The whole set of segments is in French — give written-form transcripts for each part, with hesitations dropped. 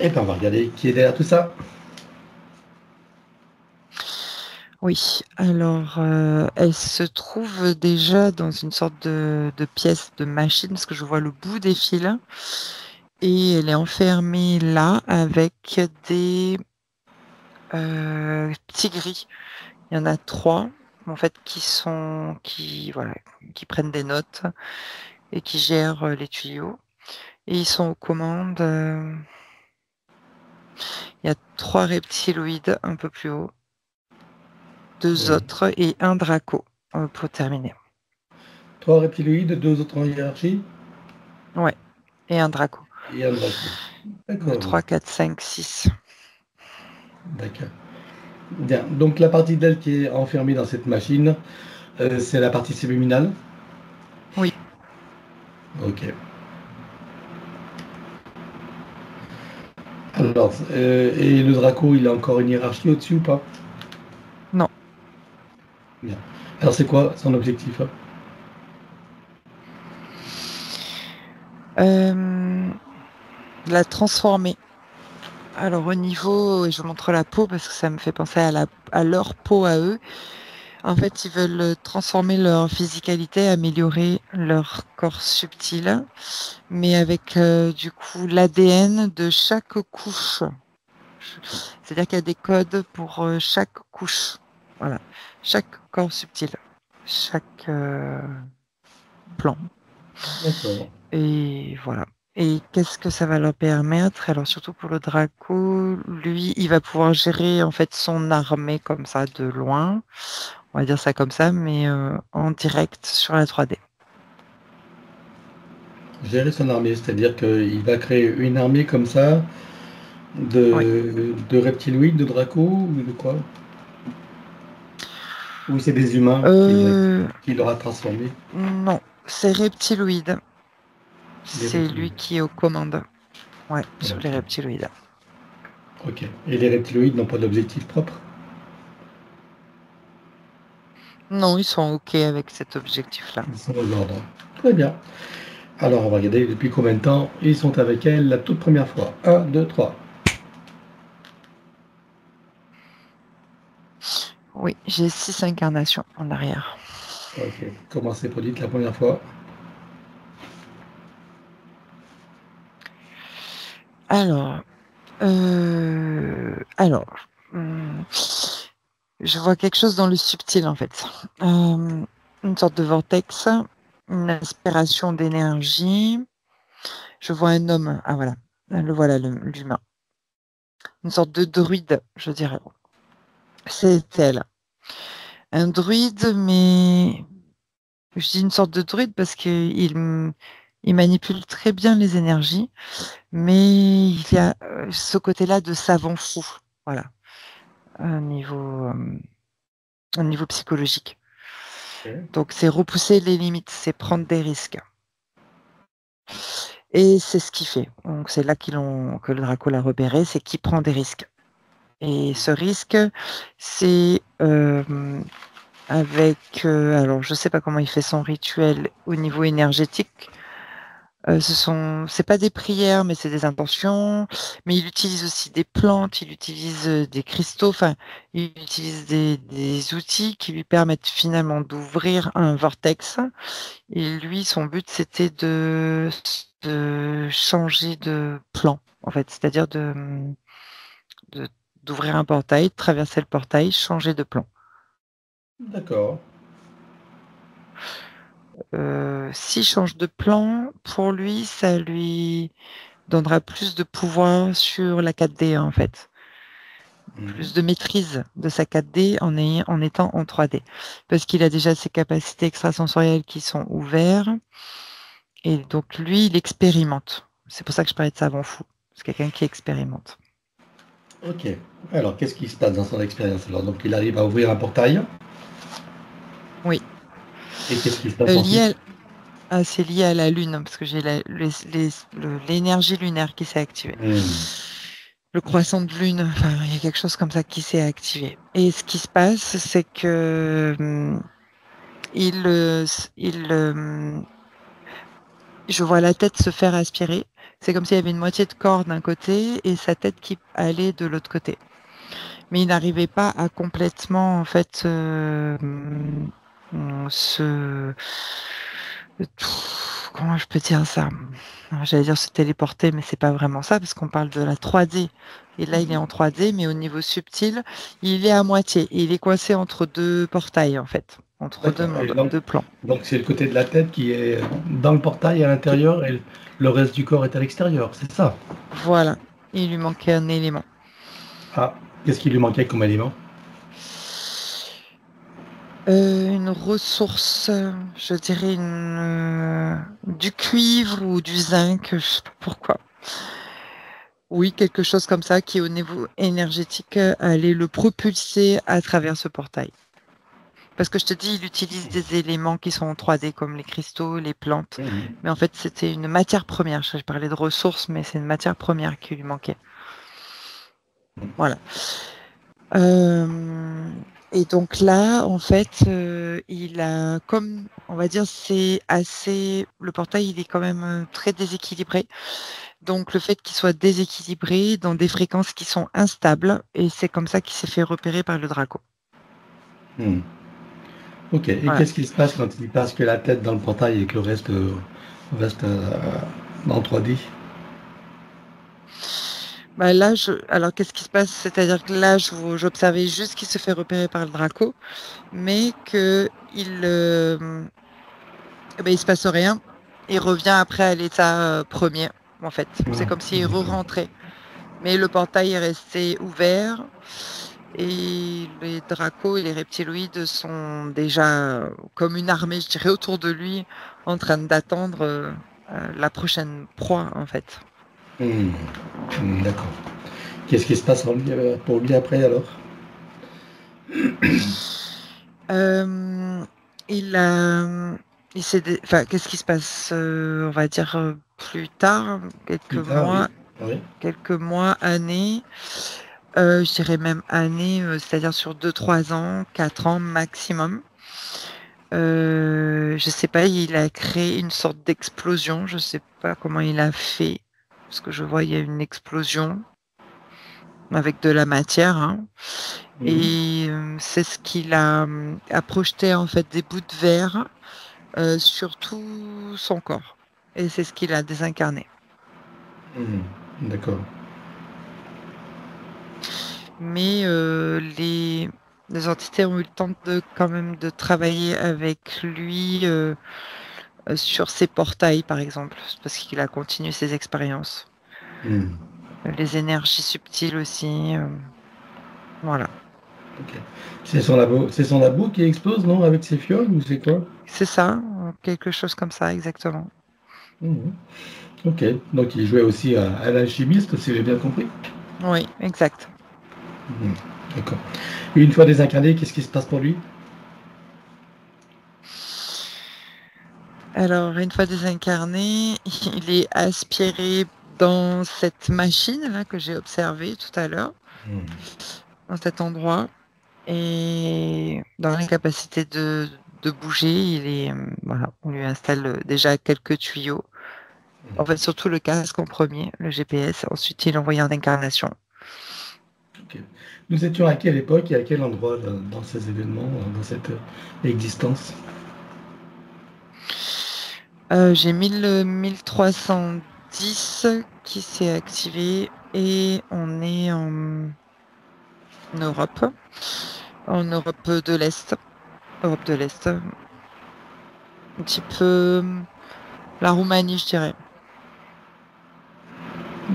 Et ben on va regarder qui est derrière tout ça. Oui, alors elle se trouve déjà dans une sorte de pièce de machine, parce que je vois le bout des fils, et elle est enfermée là avec des petits gris. Il y en a trois, en fait, voilà, qui prennent des notes et qui gèrent les tuyaux. Et ils sont aux commandes. Il y a trois reptiloïdes un peu plus haut, deux Oui. autres et un draco pour terminer. Trois reptiloïdes, deux autres en hiérarchie Ouais, et un draco. et un draco. Donc D'accord. 3, 4, 5, 6. D'accord. Bien. Donc la partie d'elle qui est enfermée dans cette machine, c'est la partie subliminale. Oui, Ok. Alors, et le Draco, il a encore une hiérarchie au-dessus ou pas? non. Bien. Alors c'est quoi son objectif? Euh, la transformer. Alors au niveau, et je vous montre la peau parce que ça me fait penser à leur peau à eux. En fait, ils veulent transformer leur physicalité, améliorer leur corps subtil, mais avec du coup l'ADN de chaque couche. C'est-à-dire qu'il y a des codes pour chaque couche. Voilà. Chaque corps subtil. Chaque plan. D'accord. Et voilà. Et qu'est-ce que ça va leur permettre? Alors surtout pour le Draco, lui, il va pouvoir gérer en fait son armée comme ça de loin. On va dire ça comme ça, mais en direct sur la 3D. Gérer son armée, c'est-à-dire qu'il va créer une armée comme ça Oui. de reptiloïdes, de Draco ou de quoi? Ou c'est des humains Euh, qu'il aura transformés? non, c'est reptiloïde. Des C'est lui reptiloïdes. qui est aux commandes. Ouais, sur les Ok. reptiloïdes. Ok. Et les reptiloïdes n'ont pas d'objectif propre? Non, ils sont OK avec cet objectif-là. Ils sont aux ordres. Très bien. Alors, on va regarder depuis combien de temps ils sont avec elle la toute première fois. Un, 2, 3. Oui, j'ai 6 incarnations en arrière. Ok. Comment c'est produite la première fois? Alors, alors, je vois quelque chose dans le subtil en fait. Une sorte de vortex, une aspiration d'énergie. Je vois un homme. Ah voilà, le voilà, l'humain. Une sorte de druide, je dirais. C'est elle. Un druide, mais je dis une sorte de druide parce il manipule très bien les énergies, mais il y a ce côté-là de savant fou. Voilà, au niveau, au niveau psychologique. Ok. Donc, c'est repousser les limites, c'est prendre des risques. Et c'est ce qu'il fait. Donc, c'est là que le Draco l'a repéré, c'est qu'il prend des risques. Et ce risque, c'est alors je sais pas comment il fait son rituel au niveau énergétique. C'est pas des prières, mais c'est des intentions. Mais il utilise aussi des plantes, il utilise des cristaux, enfin, il utilise des outils qui lui permettent finalement d'ouvrir un vortex. Et lui, son but, c'était de changer de plan, en fait, c'est-à-dire de- d'ouvrir un portail, de traverser le portail, changer de plan. D'accord. S'il change de plan, pour lui, ça lui donnera plus de pouvoir sur la 4D, en fait. Mhm. Plus de maîtrise de sa 4D en étant en 3D. Parce qu'il a déjà ses capacités extrasensorielles qui sont ouvertes. Et donc, lui, il expérimente. C'est pour ça que je parlais de savant fou. C'est quelqu'un qui expérimente. Ok. Alors, qu'est-ce qui se passe dans son expérience alors? Donc, il arrive à ouvrir un portail. Oui. Et qu'est-ce qui se passe Euh, ensuite? lié c'est lié à la Lune, parce que j'ai l'énergie lunaire qui s'est activée. Hmm. Le croissant de Lune, enfin, il y a quelque chose comme ça qui s'est activé. Et ce qui se passe, c'est que il, il je vois la tête se faire aspirer. C'est comme s'il y avait une moitié de corps d'un côté et sa tête qui allait de l'autre côté. Mais il n'arrivait pas à complètement, en fait, se... Comment je peux dire ça? J'allais dire se téléporter, mais c'est pas vraiment ça, parce qu'on parle de la 3D. Et là, il est en 3D, mais au niveau subtil, il est à moitié. Il est coincé entre deux portails, en fait, entre deux D'accord. Et mondes, deux plans. donc c'est le côté de la tête qui est dans le portail à l'intérieur et le reste du corps est à l'extérieur, c'est ça? Voilà. Il lui manquait un élément. Ah, qu'est-ce qui lui manquait comme élément? Une ressource, je dirais du cuivre ou du zinc, je sais pas pourquoi. Oui, quelque chose comme ça qui, au niveau énergétique, allait le propulser à travers ce portail. Parce que je te dis, il utilise des éléments qui sont en 3D, comme les cristaux, les plantes. Mhm. Mais en fait, c'était une matière première. Je parlais de ressources, mais c'est une matière première qui lui manquait. Voilà. Et donc là, en fait, il a comme, on va dire, c'est assez. Le portail, il est quand même très déséquilibré. Donc le fait qu'il soit déséquilibré dans des fréquences qui sont instables, et c'est comme ça qu'il s'est fait repérer par le Draco. Hmm. Ok. Et Voilà. qu'est-ce qui se passe quand il passe que la tête dans le portail et que le reste reste dans 3D? Bah là, alors qu'est-ce qui se passe? C'est-à-dire que là, j'observais juste qu'il se fait repérer par le Draco, mais que il se passe rien. Il revient après à l'état premier, en fait. C'est Ah, comme s'il d'accord. re-rentrait. Mais le portail est resté ouvert et les dracos et les reptiloïdes sont déjà comme une armée, je dirais, autour de lui, en train d'attendre la prochaine proie, en fait. Hmm. Hmm, d'accord. Qu'est-ce qui se passe pour lui après alors? Euh, il a, enfin, qu'est-ce qui se passe, on va dire, plus tard, Plus tard, oui. Oui. quelques mois, années, je dirais même années, c'est-à-dire sur 2, 3 ans, 4 ans maximum. Je sais pas, il a créé une sorte d'explosion. Je sais pas comment il a fait, parce que je vois il y a une explosion avec de la matière, hein. Mhm. Et c'est ce qu'il a projeté en fait des bouts de verre sur tout son corps. Et c'est ce qu'il a désincarné. Mhm. D'accord. Mais les entités ont eu le temps de quand même de travailler avec lui sur ses portails, par exemple, parce qu'il a continué ses expériences. Mhm. Les énergies subtiles aussi, voilà. Ok. C'est son labo qui explose, non, avec ses fioles ou c'est quoi? C'est ça, quelque chose comme ça, exactement. Mhm. Ok. Donc il jouait aussi à l'alchimiste, si j'ai bien compris. Oui, exact. Mhm. D'accord. Et une fois désincarné, qu'est-ce qui se passe pour lui? Alors, une fois désincarné, il est aspiré dans cette machine-là que j'ai observée tout à l'heure, Mhm. dans cet endroit, et dans l'incapacité de bouger, voilà, on lui installe déjà quelques tuyaux. En fait, surtout le casque en premier, le GPS. Ensuite, il est envoyé en incarnation. Ok. Nous étions à quelle époque et à quel endroit là, dans ces événements, dans cette existence? J'ai 1310 qui s'est activé et on est en Europe de l'Est. Europe de l'Est. Un petit peu la Roumanie, je dirais.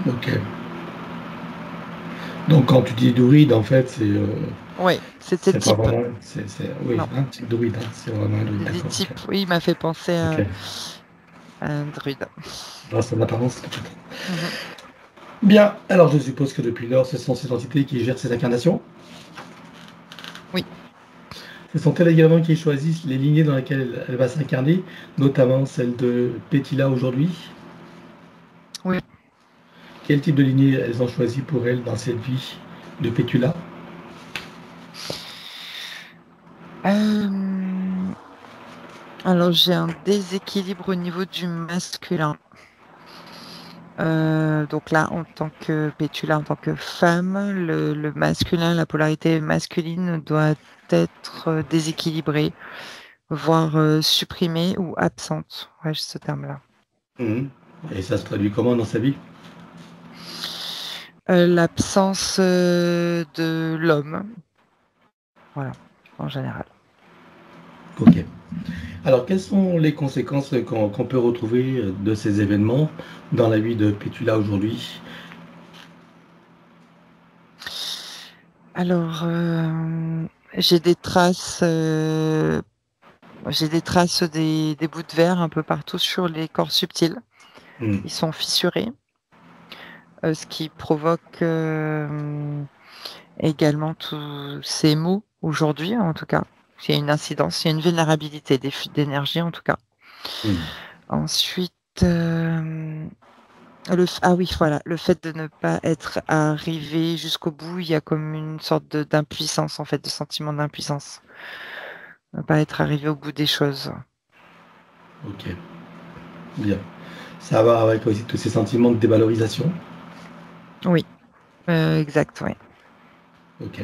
Ok. Donc quand tu dis druide, en fait, Oui, c'était c'est pas type. vraiment, oui, Non, hein, c'est druide, hein, c'est vraiment un druide, j'ai dit d'accord, ok. type. Oui, il m'a fait penser Ok. à un druide. Dans son apparence, peut-être. Mhm. Bien, alors je suppose que depuis lors, ce sont ces entités qui gèrent ces incarnations. Oui, Ce sont elles également qui choisissent les lignées dans lesquelles elle va s'incarner, notamment celle de Petila aujourd'hui. oui. Quel type de lignée elles ont choisi pour elle dans cette vie de Pétula? Euh, Alors, j'ai un déséquilibre au niveau du masculin. Donc là, en tant que pétula, en tant que femme, le masculin, la polarité masculine doit être déséquilibrée, voire supprimée ou absente. Ouais, j'ai ce terme-là. Mhm. Et ça se traduit comment dans sa vie? L'absence de l'homme, voilà, en général. Ok. Alors, quelles sont les conséquences qu'on peut retrouver de ces événements dans la vie de Pétula aujourd'hui? Alors, j'ai des traces, des bouts de verre un peu partout sur les corps subtils. Hmm. Ils sont fissurés, ce qui provoque également tous ces maux aujourd'hui, en tout cas. Il y a une incidence, il y a une vulnérabilité des fuites d'énergie, en tout cas. Hmm. Ensuite, ah oui, voilà, le fait de ne pas être arrivé jusqu'au bout, il y a comme une sorte d'impuissance, en fait, de sentiment d'impuissance. Ne pas être arrivé au bout des choses. Ok, bien. Ça va avec aussi tous ces sentiments de dévalorisation. Oui, exact, oui. Ok.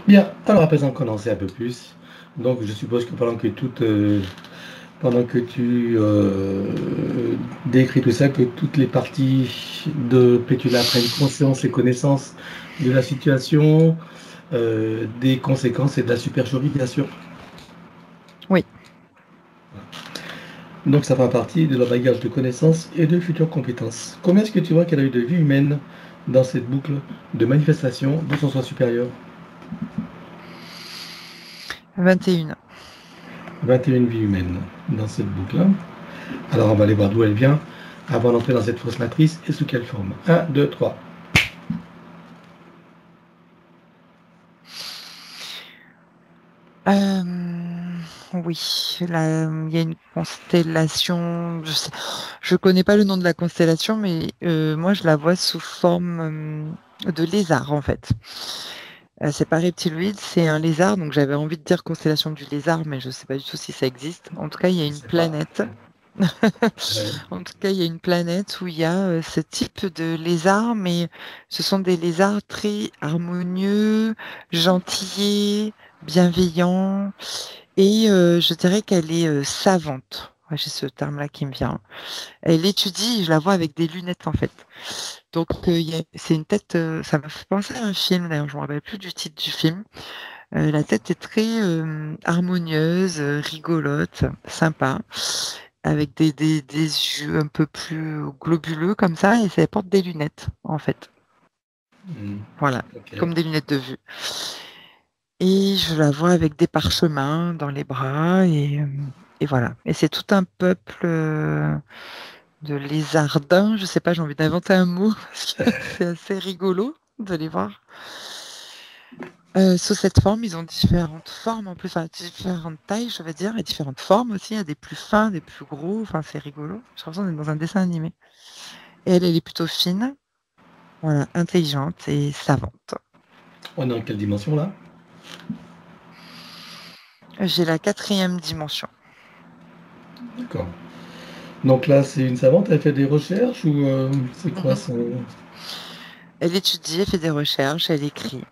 Bien. Alors, à présent qu'on en sait un peu plus, donc je suppose que pendant que tu décris tout ça, que toutes les parties de Pétula prennent conscience et connaissance de la situation, des conséquences et de la supercherie, bien sûr. Oui. Donc ça fera partie de leur bagage de connaissances et de futures compétences. Combien est-ce que tu vois qu'elle a eu de vie humaine dans cette boucle de manifestation de son soi supérieur? 21. 21 vies humaines dans cette boucle-là. Alors on va aller voir d'où elle vient avant d'entrer dans cette fausse matrice et sous quelle forme. Un, 2, 3. Oui, là, il y a une constellation, je connais pas le nom de la constellation, mais moi je la vois sous forme de lézard en fait. C'est pas reptiloïde, c'est un lézard, donc j'avais envie de dire constellation du lézard, mais je sais pas du tout si ça existe. En tout cas, il y a Je une sais pas. planète. Ouais. En tout cas, il y a une planète où il y a ce type de lézard, mais ce sont des lézards très harmonieux, gentillés, bienveillants. Et je dirais qu'elle est savante. Ouais, j'ai ce terme-là qui me vient. Elle étudie, je la vois avec des lunettes en fait. Donc c'est une tête, ça m'a fait penser à un film d'ailleurs, je me rappelle plus du titre du film. La tête est très harmonieuse, rigolote, sympa, avec des yeux un peu plus globuleux comme ça, et ça porte des lunettes en fait. Hmm. Voilà, Ok. comme des lunettes de vue. Et je la vois avec des parchemins dans les bras et voilà. Et c'est tout un peuple de lézardins. Je sais pas, j'ai envie d'inventer un mot parce que c'est assez rigolo de les voir. Sous cette forme, ils ont différentes formes en plus, enfin différentes tailles, je veux dire, et différentes formes aussi. Il y a des plus fins, des plus gros. Enfin, c'est rigolo. J'ai l'impression d'être dans un dessin animé. Et elle est plutôt fine, voilà, intelligente et savante. On est en quelle dimension là? J'ai la 4e dimension. D'accord. Donc là, c'est une savante, elle fait des recherches ou c'est quoi Mhm. son... Elle étudie, elle fait des recherches, elle écrit.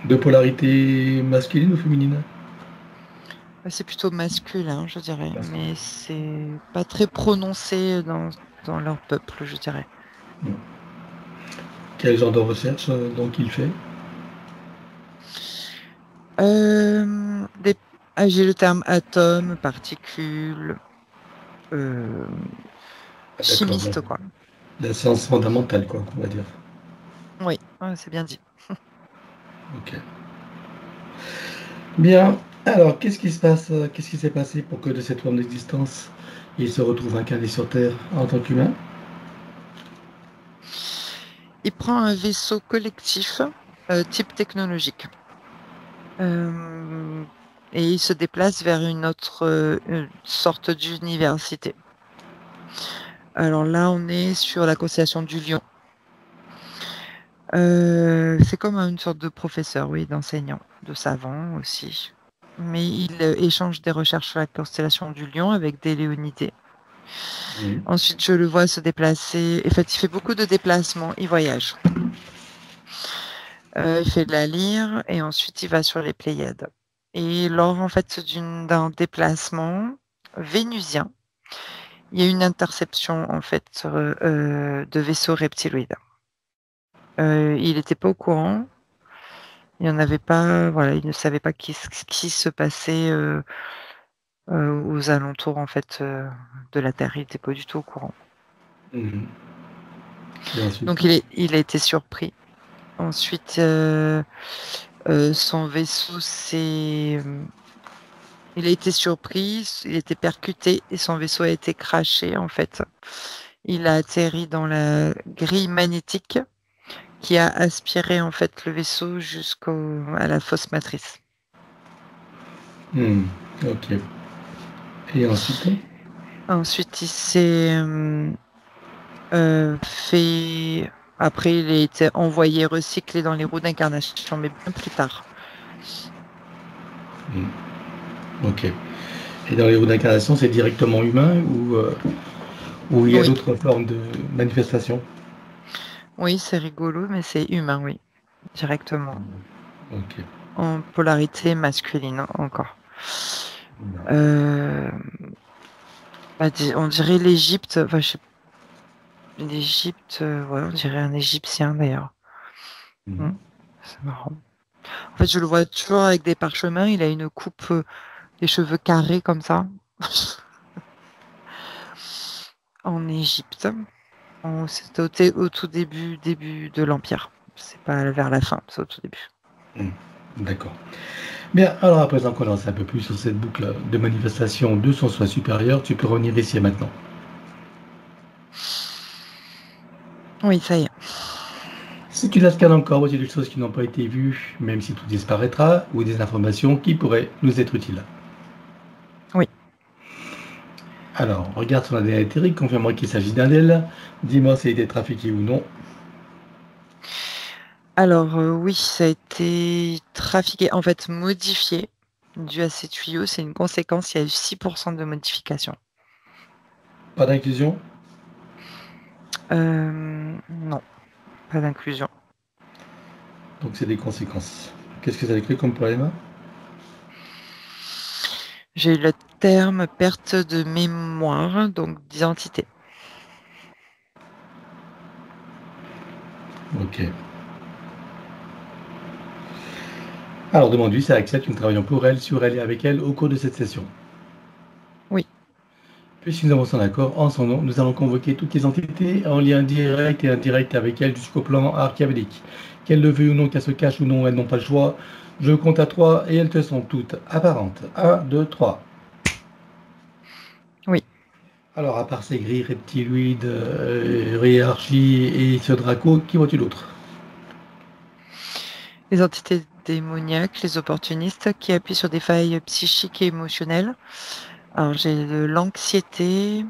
De polarité masculine ou féminine? C'est plutôt masculin, je dirais, mais Masculine. c'est pas très prononcé dans leur peuple, je dirais. Quel genre de recherche donc il fait? Des j'ai le terme atome, particule, heu, Ah, d'accord, donc chimiste, quoi. la science fondamentale, quoi, on va dire. Oui, ouais, c'est bien dit. Ok. Bien. Alors, qu'est-ce qui se passe, qu'est-ce qui s'est passé pour que de cette forme d'existence, il se retrouve incarné sur Terre en tant qu'humain? Il prend un vaisseau collectif, type technologique, hem et il se déplace vers une sorte d'université. Alors là, on est sur la constellation du Lion. C'est comme une sorte de professeur, oui, d'enseignant, de savant aussi. mais il échange des recherches sur la constellation du Lion avec des léonidés. Ensuite, je le vois se déplacer. En fait, il fait beaucoup de déplacements. Il voyage. Il fait de la lyre et ensuite il va sur les Pléiades. Et lors en fait d'un déplacement vénusien, il y a une interception en fait de vaisseaux reptiloïdes. Il n'était pas au courant. Il n'y en avait pas. Voilà, il ne savait pas qui se passait aux alentours en fait de la Terre. Il n'était pas du tout au courant. Donc il a été surpris. Ensuite, son vaisseau il a été surpris, il a été percuté et son vaisseau a été crashé en fait. Il a atterri dans la grille magnétique qui a aspiré en fait le vaisseau jusqu'à la fosse matrice. Ok. Et ensuite? Ensuite, il s'est fait. Après, il a été envoyé recyclé dans les roues d'incarnation, mais bien plus tard. Ok. Et dans les roues d'incarnation, c'est directement humain ou il y a d'autres formes de manifestation? Oui, c'est rigolo, mais c'est humain, oui, directement. Ok. En polarité masculine, encore. On dirait l'Égypte. Enfin, je sais l'Égypte, ouais, on dirait un Égyptien d'ailleurs. C'est marrant. En fait, je le vois toujours avec des parchemins. Il a une coupe, des cheveux carrés comme ça. En Égypte. C'était au tout début de l'Empire. C'est pas vers la fin, c'est au tout début. D'accord. Bien, alors à présent qu'on en sait un peu plus sur cette boucle de manifestation de son soi supérieur, tu peux revenir ici et maintenant. Oui, ça y est. Si tu la scannes encore, voici des choses qui n'ont pas été vues, même si tout disparaîtra, ou des informations qui pourraient nous être utiles. Oui. Alors, regarde son ADN éthérique, confirme-moi qu'il s'agit d'un d'elle. Dis-moi s'il a été trafiqué ou non. Alors, oui, ça a été trafiqué, en fait modifié, dû à ces tuyaux. C'est une conséquence, il y a eu 6% de modification. Pas d'inclusion? Non, pas d'inclusion. Donc c'est des conséquences. Qu'est-ce que ça décrit comme problème? J'ai eu le terme perte de mémoire, donc d'identité. Ok. Alors demande-lui si elle accepte que nous travaillons pour elle, sur elle et avec elle au cours de cette session. Oui. Puisque nous avons son accord, en son nom, nous allons convoquer toutes les entités en lien direct et indirect avec elle jusqu'au plan archavélique. Qu'elle le veuille ou non, qu'elle se cache ou non, elles n'ont pas le choix. Je compte à 3 et elles te sont toutes apparentes. 1, 2, 3. Oui. Alors, à part ces grilles reptiloïdes, hiérarchie et ce Draco, qui vois-tu d'autre? Les entités démoniaques, les opportunistes qui appuient sur des failles psychiques et émotionnelles. Alors, j'ai de l'anxiété,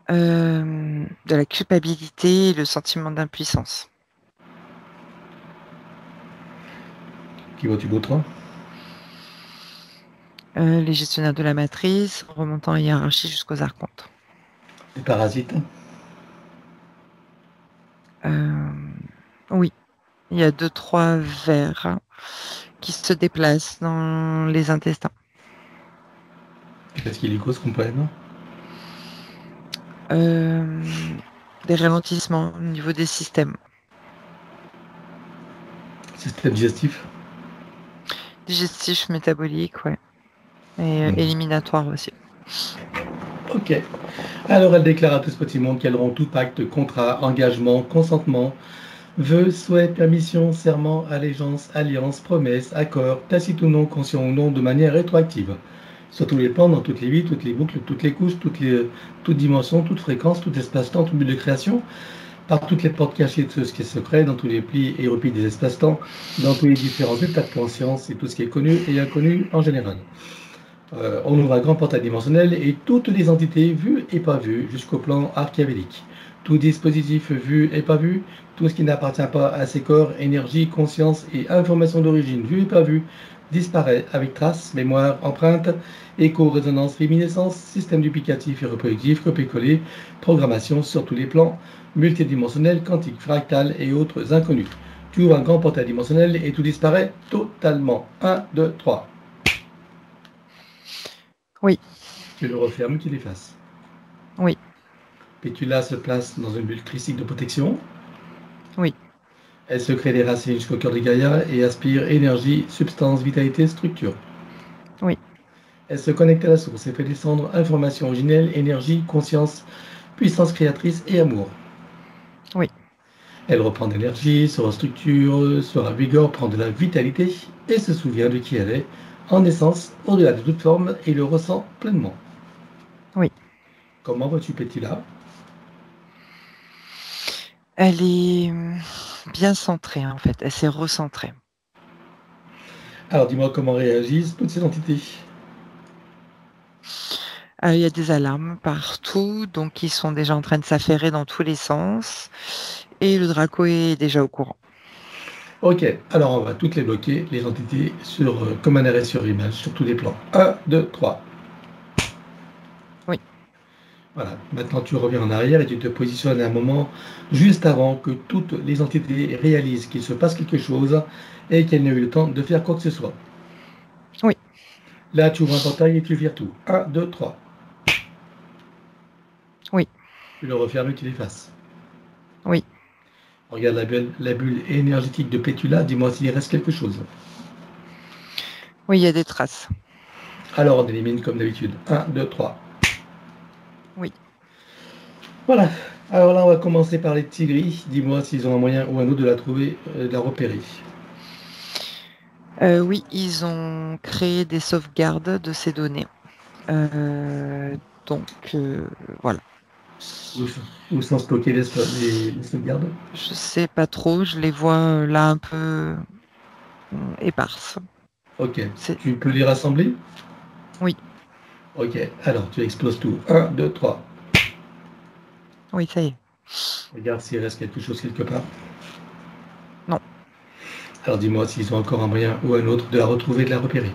de la culpabilité et le sentiment d'impuissance. Qui vois-tu d'autre? Les gestionnaires de la matrice, en remontant en hiérarchie jusqu'aux archontes. Les parasites? Oui, il y a 2-3 vers qui se déplacent dans les intestins. Qu'est-ce qui les cause comme problème? Des ralentissements au niveau des systèmes. Système digestif? Digestif, métabolique, ouais. Et éliminatoire aussi. Ok. Alors elle déclare à tout ce petit monde qu'elle rompt tout pacte, contrat, engagement, consentement, vœux, souhaits, permission, serment, allégeance, alliance, promesse, accord, tacite ou non, conscient ou non, de manière rétroactive. Sur tous les plans, dans toutes les vies, toutes les boucles, toutes les couches, toutes dimensions, toutes fréquences, tout espace-temps, tout but de création, par toutes les portes cachées de ce qui est secret, dans tous les plis et replis des espaces-temps, dans tous les différents états de conscience et tout ce qui est connu et inconnu en général. On ouvre un grand portail dimensionnel et toutes les entités vues et pas vues jusqu'au plan archavélique. Tout dispositif vu et pas vu, tout ce qui n'appartient pas à ces corps, énergie, conscience et information d'origine vue et pas vue, disparaît avec traces, mémoire, empreinte, écho, résonance, réminiscence, système duplicatif et reproductif, copier-coller, programmation sur tous les plans, multidimensionnel, quantique, fractal et autres inconnus. Tu ouvres un grand portail dimensionnel et tout disparaît totalement. 1, 2, 3. Oui, Tu le refermes, tu l'effaces. oui, Pétula se place dans une bulle christique de protection. oui, Elle se crée des racines jusqu'au cœur de Gaïa et aspire énergie, substance, vitalité, structure. oui, Elle se connecte à la source et fait descendre information originelle, énergie, conscience, puissance créatrice et amour. oui, Elle reprend de l'énergie, se restructure, se ravigore, prend de la vitalité et se souvient de qui elle est, en essence, au-delà de toute forme, et le ressent pleinement. oui. Comment vois-tu Pétula? Elle est bien centrée en fait, elle s'est recentrée. Alors dis-moi comment réagissent toutes ces entités. Il y a des alarmes partout, donc ils sont déjà en train de s'affairer dans tous les sens. Et le Draco est déjà au courant. Ok, alors on va toutes les bloquer, les entités, comme un arrêt sur image, sur tous les plans. 1, 2, 3. Oui, Voilà, maintenant tu reviens en arrière et tu te positionnes à un moment juste avant que toutes les entités réalisent qu'il se passe quelque chose et qu'elles n'aient eu le temps de faire quoi que ce soit. oui, Là, tu ouvres un portail et tu vires tout. 1, 2, 3. oui, Tu le refermes et tu l'effaces. oui. Regarde la bulle énergétique de Pétula, dis-moi s'il reste quelque chose. Oui, il y a des traces. Alors on élimine comme d'habitude. 1, 2, 3. Oui. Voilà. Alors là, on va commencer par les petits gris. Dis-moi s'ils ont un moyen ou un autre de la trouver, de la repérer. Oui, ils ont créé des sauvegardes de ces données. Euh, donc, voilà. Où, où sont stockées les sauvegardes? Je sais pas trop, je les vois là un peu éparses. Ok. C'est... Tu peux les rassembler? Oui, Ok. Alors, tu exploses tout. 1, 2, 3. oui, ça y est. Regarde s'il reste quelque chose quelque part. Non, Alors dis-moi s'ils ont encore un moyen ou un autre de la retrouver et de la repérer.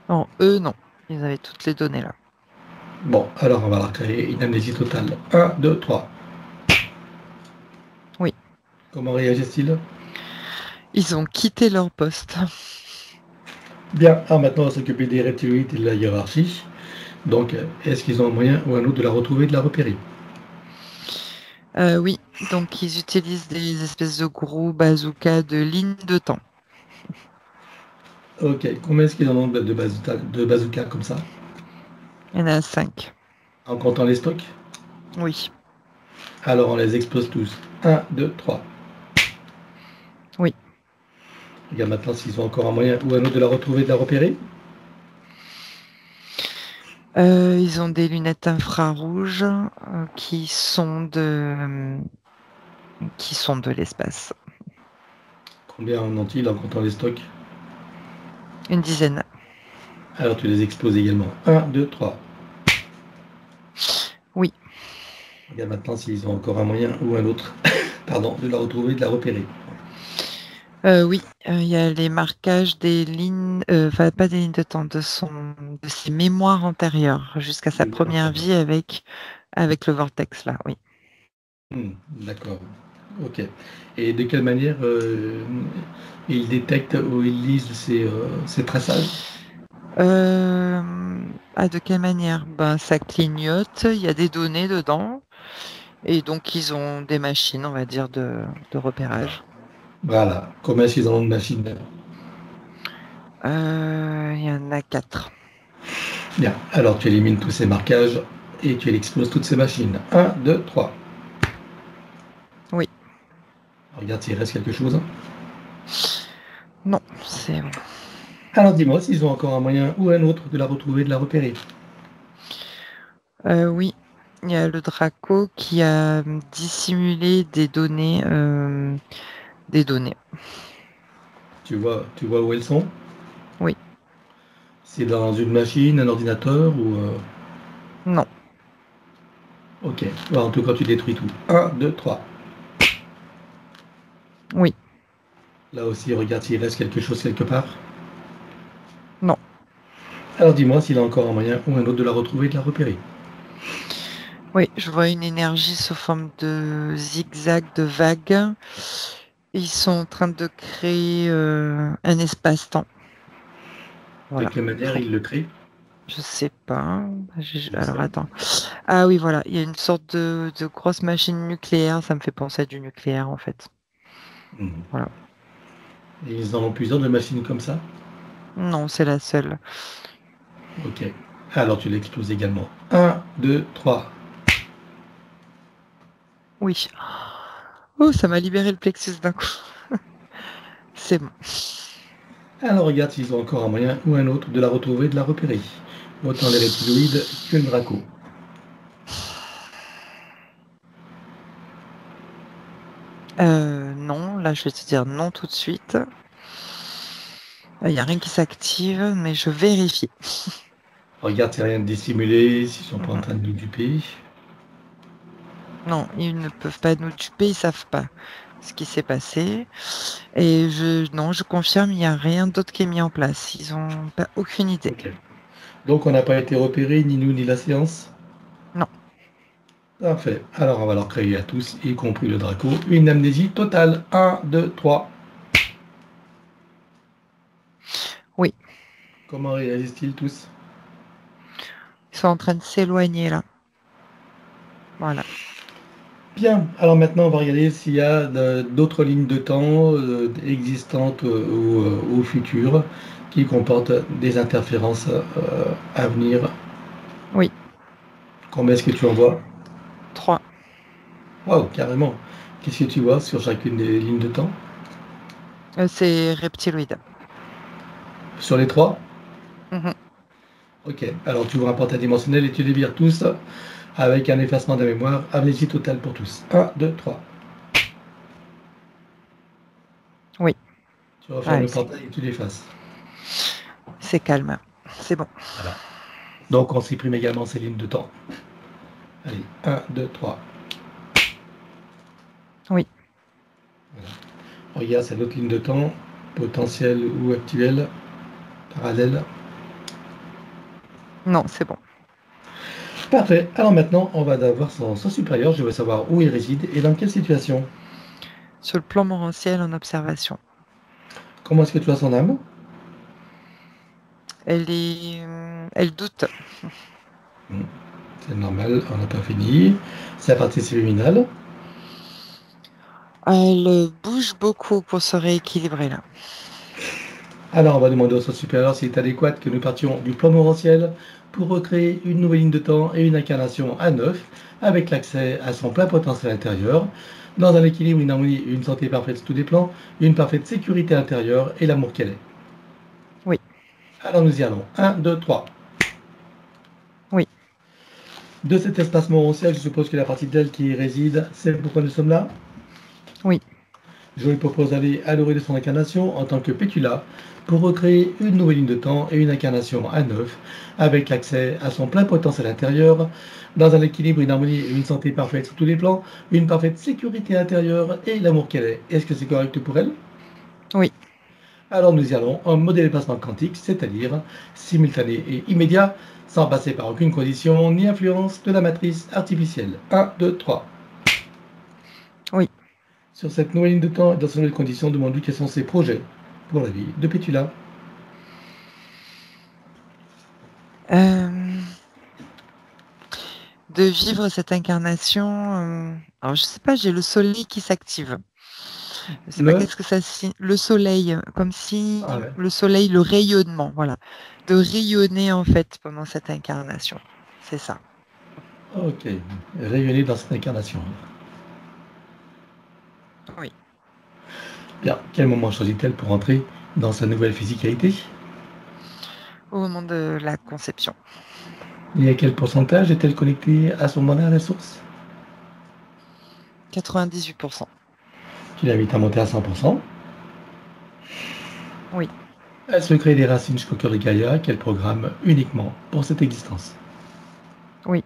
non, eux, non. Ils avaient toutes les données là. Bon, alors on va leur créer une amnésie totale. 1, 2, 3. Oui, Comment réagissent-ils? ils ont quitté leur poste. Bien, alors maintenant on va s'occuper des reptiloïdes et de la hiérarchie. Donc, est-ce qu'ils ont un moyen ou un autre de la retrouver et de la repérer? Oui, donc ils utilisent des espèces de gros bazookas de ligne de temps. Ok, combien est-ce qu'ils en ont de bazooka comme ça? Il y en a 5. En comptant les stocks? Oui, Alors on les explose tous. 1, 2, 3. oui. Regarde maintenant s'ils ont encore un moyen ou un autre de la retrouver et de la repérer. Ils ont des lunettes infrarouges qui sont de l'espace. Combien en ont-ils en comptant les stocks? Une dizaine. Alors tu les exploses également. 1, 2, 3. Oui, Regarde maintenant s'ils ont encore un moyen ou un autre pardon, de la retrouver et de la repérer. oui. Il y a les marquages des lignes, enfin pas des lignes de temps, de ses mémoires antérieures jusqu'à sa Lumière première intérieure. vie avec le vortex là. Oui. D'accord. Ok. Et de quelle manière ils détectent ou ils lisent ces traçages? De quelle manière? Ben, ça clignote, il y a des données dedans, et donc ils ont des machines, on va dire, de repérage. Voilà. Combien est-ce qu'ils en ont de machines? Il y en a 4. Bien. Alors tu élimines tous ces marquages et tu exploses toutes ces machines. 1, 2, 3. Oui. Regarde s'il reste quelque chose. Non, c'est bon. Alors dis-moi s'ils ont encore un moyen ou un autre de la retrouver, de la repérer. Oui, il y a le Draco qui a dissimulé des données. Des données. Tu vois où elles sont? Oui. C'est dans une machine, un ordinateur ou Non. Ok. Ouais, en tout cas, tu détruis tout. Un, 2, 3. Oui. Là aussi, regarde s'il reste quelque chose quelque part. Non. Alors dis-moi s'il a encore un moyen ou un autre de la retrouver et de la repérer. Oui, je vois une énergie sous forme de zigzag, de vagues. Ils sont en train de créer un espace-temps. De Voilà. quelle manière Pour... il le crée? Je sais pas. Alors Essaye. attends. Ah oui, voilà. Il y a une sorte de grosse machine nucléaire. Ça me fait penser à du nucléaire en fait. Mhm. Voilà. Et ils en ont plusieurs de machines comme ça? Non, c'est la seule. Ok. Alors tu l'exploses également. Un, 2, 3. Oui. Oh, ça m'a libéré le plexus d'un coup. C'est bon. Alors regarde s'ils ont encore un moyen ou un autre de la retrouver et de la repérer. Autant les reptiloïdes que le draco. Non, là je vais te dire non tout de suite. Il n'y a rien qui s'active, mais je vérifie. Regarde s'il n'y a rien de dissimulé, s'ils sont pas en Mhm. train de nous duper. Non, ils ne peuvent pas nous duper, ils savent pas ce qui s'est passé. Et non, je confirme, il n'y a rien d'autre qui est mis en place. Ils ont pas aucune idée. Ok. Donc on n'a pas été repérés, ni nous, ni la séance. Non, Parfait. Alors on va leur créer à tous, y compris le draco, une amnésie totale. Un, 2, 3. oui, Comment réagissent-ils tous? ils sont en train de s'éloigner là. Voilà. Bien, alors maintenant on va regarder s'il y a d'autres lignes de temps existantes ou futures qui comportent des interférences à venir. Oui, Combien est-ce que tu en vois? 3. Waouh, carrément. Qu'est-ce que tu vois sur chacune des lignes de temps? C'est reptiloïde. Sur les trois? Mhm. Ok, alors tu ouvres un portail dimensionnel et tu les vires tous avec un effacement de la mémoire, amnésie totale pour tous. Un, 2, 3. Oui, Tu refermes ouais, le portail et tu l'effaces. c'est calme. C'est bon. Voilà. Donc on supprime également ces lignes de temps. Allez, un, 2, 3. Oui, Regarde, c'est l'autre ligne de temps, potentielle ou actuelle, parallèle. non, c'est bon. Parfait. Alors maintenant, on va avoir son supérieur. Je veux savoir où il réside et dans quelle situation. Sur le plan morantiel en observation. Comment est-ce que tu as son âme? Elle doute. Hmm, c'est normal, on n'a pas fini. C'est la partie subliminale. Elle bouge beaucoup pour se rééquilibrer là. Alors, on va demander au son supérieur s'il est adéquat que nous partions du plan morantiel pour recréer une nouvelle ligne de temps et une incarnation à neuf, avec l'accès à son plein potentiel intérieur, dans un équilibre, une harmonie, une santé parfaite sur tous les plans, une parfaite sécurité intérieure et l'amour qu'elle est. Oui, Alors nous y allons. Un, 2, 3. oui, De cet espace morantiel, je suppose que la partie d'elle qui y réside, c'est pourquoi nous sommes là. oui, Je lui propose d'aller à l'orée de son incarnation en tant que Pétula pour recréer une nouvelle ligne de temps et une incarnation à neuf, avec accès à son plein potentiel intérieur, dans un équilibre, une harmonie et une santé parfaite sur tous les plans, une parfaite sécurité intérieure et l'amour qu'elle est. Est-ce que c'est correct pour elle? oui. Alors nous y allons en mode déplacement quantique, c'est-à-dire simultané et immédiat, sans passer par aucune condition ni influence de la matrice artificielle. Un, 2, 3. Oui. Sur cette nouvelle ligne de temps et dans ces nouvelles conditions, demande-lui quels sont ses projets pour la vie de Pétula. Euh, de vivre cette incarnation. Alors, je sais pas, j'ai le soleil qui s'active. Je sais pas Le qu'est-ce que ça signifie. Le soleil, comme si Ah ouais. le soleil, le rayonnement, voilà. De rayonner, en fait, pendant cette incarnation. C'est ça. Ok. Rayonner dans cette incarnation. Oui. Bien. Quel moment choisit-elle pour entrer dans sa nouvelle physicalité? Au moment de la conception. Et à quel pourcentage est-elle connectée à ce moment-là à la source? 98%. Qui l'invite à monter à 100%. Oui. Elle se crée des racines Shkokur Gaïa qu'elle programme uniquement pour cette existence. Oui.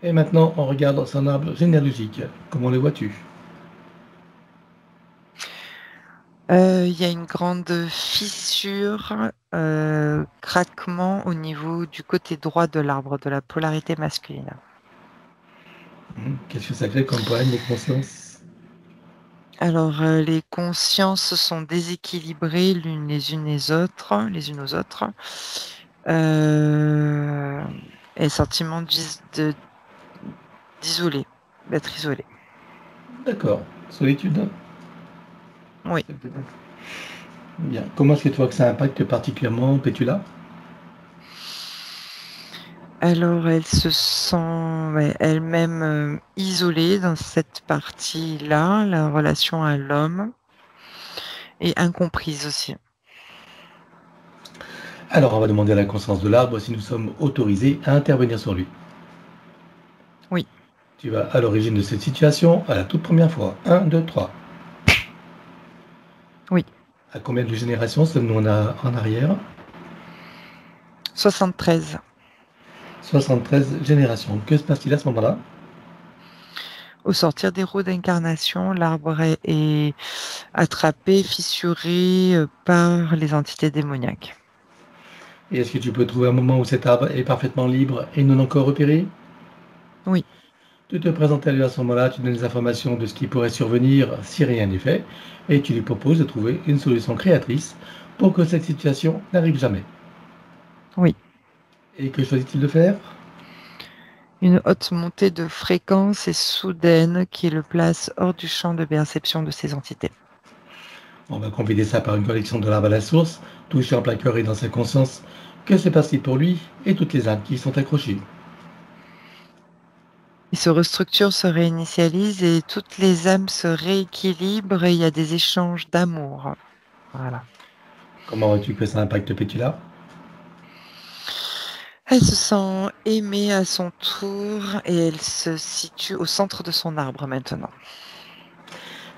Et maintenant, on regarde son arbre généalogique. Comment le vois-tu? Il y a une grande fissure, craquement au niveau du côté droit de l'arbre, de la polarité masculine. Qu'est-ce que ça fait comme poème de conscience? Alors, les consciences sont déséquilibrées les unes aux autres. Heu et sentiment d'isolé, d'être isolé. D'accord. Solitude? Oui. C'est peut-être- Bien. Comment est-ce que tu vois que ça impacte particulièrement Pétula? Alors elle se sent, ouais, elle-même, isolée dans cette partie-là, la relation à l'homme et incomprise aussi. Alors, on va demander à la conscience de l'arbre si nous sommes autorisés à intervenir sur lui. Oui. Tu vas à l'origine de cette situation à la toute première fois. Un, 2, 3. Oui. À combien de générations sommes-nous en arrière? 73. 73 générations. Que se passe-t-il à ce moment-là? Au sortir des roues d'incarnation, l'arbre est attrapé, fissuré, par les entités démoniaques. Et est-ce que tu peux trouver un moment où cet arbre est parfaitement libre et non encore repéré? Oui. Tu te présentes à lui à ce moment-là, tu donnes des informations de ce qui pourrait survenir si rien n'est fait, et tu lui proposes de trouver une solution créatrice pour que cette situation n'arrive jamais. Oui. Et que choisit-il de faire? Une haute montée de fréquence et soudaine qui le place hors du champ de perception de ces entités. On va compléter ça par une collection de l'arbre à la source, touché en plein cœur et dans sa conscience. Que se passe-t-il pour lui et toutes les âmes qui y sont accrochées? Il se restructure, se réinitialise et toutes les âmes se rééquilibrent et il y a des échanges d'amour. Voilà. Comment vois-tu que ça impacte Pétula? Elle se sent aimée à son tour et elle se situe au centre de son arbre maintenant.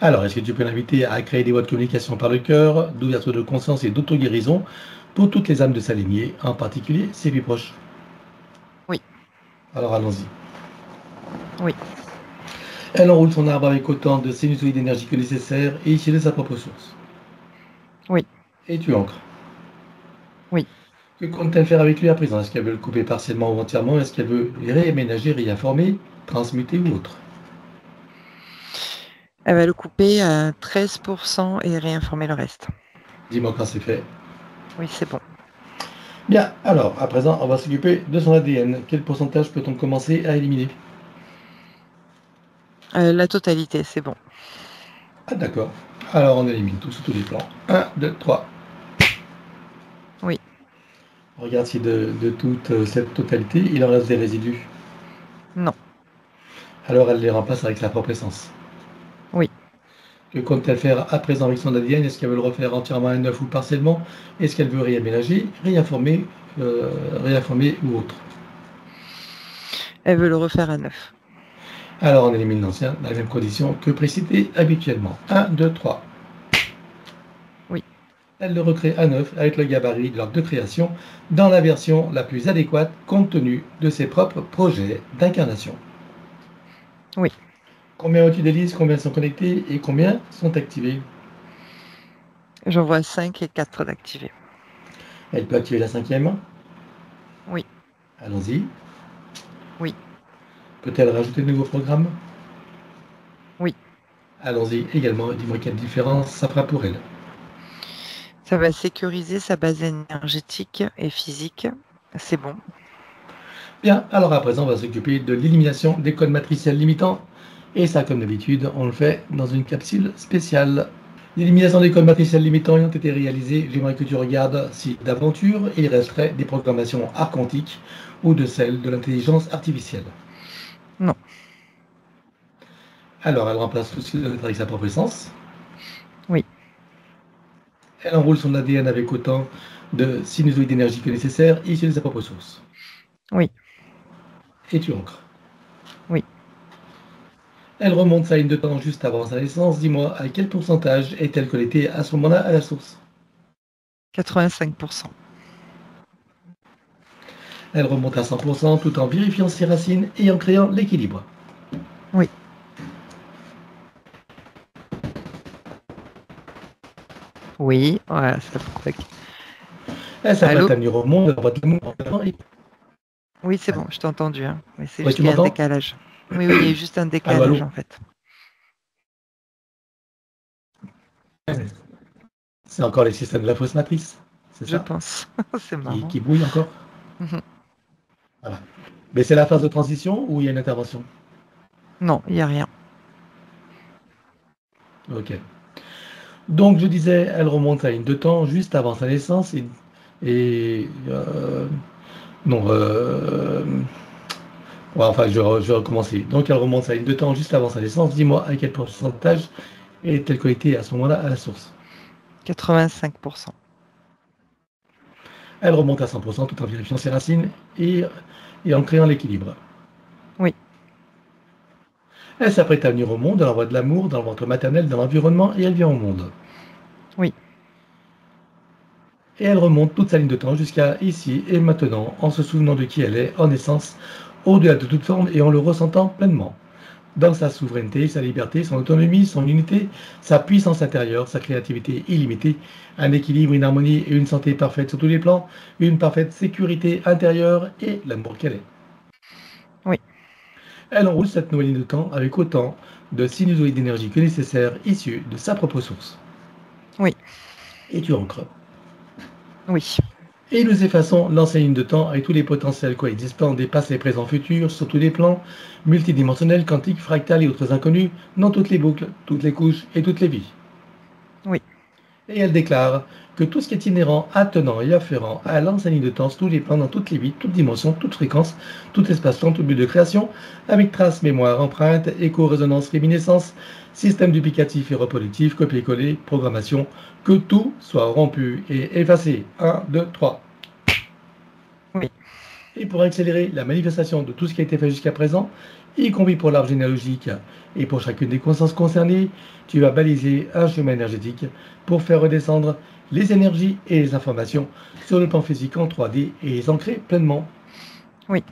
Alors, est-ce que tu peux l'inviter à créer des voies de communication par le cœur, d'ouverture de conscience et d'auto-guérison pour toutes les âmes de sa lignée, en particulier ses plus proches? Oui, Alors allons-y. oui, Elle enroule son arbre avec autant de sinusoïdes d'énergie que nécessaire et issue de sa propre source. oui, Et tu ancres. oui. Que compte-t-elle faire avec lui à présent? Est-ce qu'elle veut le couper partiellement ou entièrement? Est-ce qu'elle veut les réaménager, réinformer, transmuter ou autre? Elle va le couper à 13% et réinformer le reste. Dis-moi quand c'est fait. Oui, c'est bon. Bien, alors, à présent, on va s'occuper de son ADN. Quel pourcentage peut-on commencer à éliminer? La totalité, c'est bon. Ah d'accord. Alors on élimine tout sous tous les plans. Un, 2, 3. Oui, Regarde si de toute cette totalité, il en reste des résidus. non, Alors elle les remplace avec sa propre essence. oui. Que compte-t-elle faire à présent avec son ADN? Est-ce qu'elle veut le refaire entièrement à neuf ou partiellement? Est-ce qu'elle veut réaménager, réinformer ou autre? Elle veut le refaire à neuf. Alors on élimine l'ancien dans les mêmes conditions que précité habituellement. Un, 2, 3. Oui, Elle le recrée à neuf avec le gabarit de l'ordre de création dans la version la plus adéquate compte tenu de ses propres projets d'incarnation. oui. Combien ont-tu d'hélices? Combien sont connectés et combien sont activés? J'en vois 5 et 4 d'activés. Elle peut activer la cinquième. Oui, Allons-y. oui, Peut-elle rajouter de nouveaux programmes? oui. Allons-y également. Dis-moi quelle différence ça fera pour elle. Ça va sécuriser sa base énergétique et physique. C'est bon. Bien, alors à présent, on va s'occuper de l'élimination des codes matriciels limitants. Et ça, comme d'habitude, on le fait dans une capsule spéciale. L'élimination des codes matriciels limitants ayant été réalisée, j'aimerais que tu regardes si d'aventure il resterait des programmations archontiques ou de celles de l'intelligence artificielle. Non, Alors, elle remplace tout ce qui doit être avec sa propre essence. oui, Elle enroule son ADN avec autant de sinusoïdes d'énergie que nécessaire, issus de sa propre source. oui, Et tu ancres. oui. Elle remonte sa ligne de temps juste avant sa naissance. Dis-moi, à quel pourcentage est-elle connectée à ce moment-là à la source? 85%. Elle remonte à 100% tout en vérifiant ses racines et en créant l'équilibre. Oui. Oui, voilà, ça provoque. Elle s'apprête Allô? à venir au monde, elle envoie de l'amour. Oui, c'est bon, je t'ai entendu, hein. Mais c'est Oui, juste tu qu'il y a un m'entends? décalage. Oui, oui, il y a juste un Allô, décalage allô? en fait. C'est encore les systèmes de la fausse matrice, c'est Je ça? pense. C'est marrant. Qui brouillent encore? Mhm. Voilà. Mais c'est la phase de transition ou il y a une intervention? Non, il n'y a rien. Ok. Donc je disais, elle remonte à une de temps juste avant sa naissance et, non, ouais, enfin je vais recommencer. Donc elle remonte à une de temps juste avant sa naissance. Dis-moi à quel pourcentage est-elle connectée à ce moment-là à la source? 85%. Elle remonte à 100% tout en vérifiant ses racines et en créant l'équilibre. Oui, Elle s'apprête à venir au monde, elle envoie de l'amour dans le ventre maternel, dans l'environnement et elle vient au monde. oui, Et elle remonte toute sa ligne de temps jusqu'à ici et maintenant, en se souvenant de qui elle est, en essence, au-delà de toute forme et en le ressentant pleinement. Dans sa souveraineté, sa liberté, son autonomie, son unité, sa puissance intérieure, sa créativité illimitée, un équilibre, une harmonie et une santé parfaite sur tous les plans, une parfaite sécurité intérieure et l'amour qu'elle est. oui, Elle enroule cette nouvelle ligne de temps avec autant de sinusoïdes d'énergie que nécessaire issus de sa propre source. oui, Et tu ancres. oui, Et nous effaçons l'ancienne ligne de temps avec tous les potentiels coexistants des passés, présents, futurs, sur tous les plans, multidimensionnels, quantiques, fractales et autres inconnus, dans toutes les boucles, toutes les couches et toutes les vies. oui, Et elle déclare que tout ce qui est inhérent, attenant et afférent à l'ancienne ligne de temps, sur tous les plans, dans toutes les vies, toutes dimensions, toutes fréquences, tout espace-temps, tout but de création, avec traces, mémoire, empreinte, écho, résonance, réminiscence, système duplicatif et reproductif, copier-coller, programmation, que tout soit rompu et effacé. 1, 2, 3. oui, Et pour accélérer la manifestation de tout ce qui a été fait jusqu'à présent, y compris pour l'arbre généalogique et pour chacune des consciences concernées, tu vas baliser un chemin énergétique pour faire redescendre les énergies et les informations sur le plan physique en 3D et les ancrer pleinement. oui.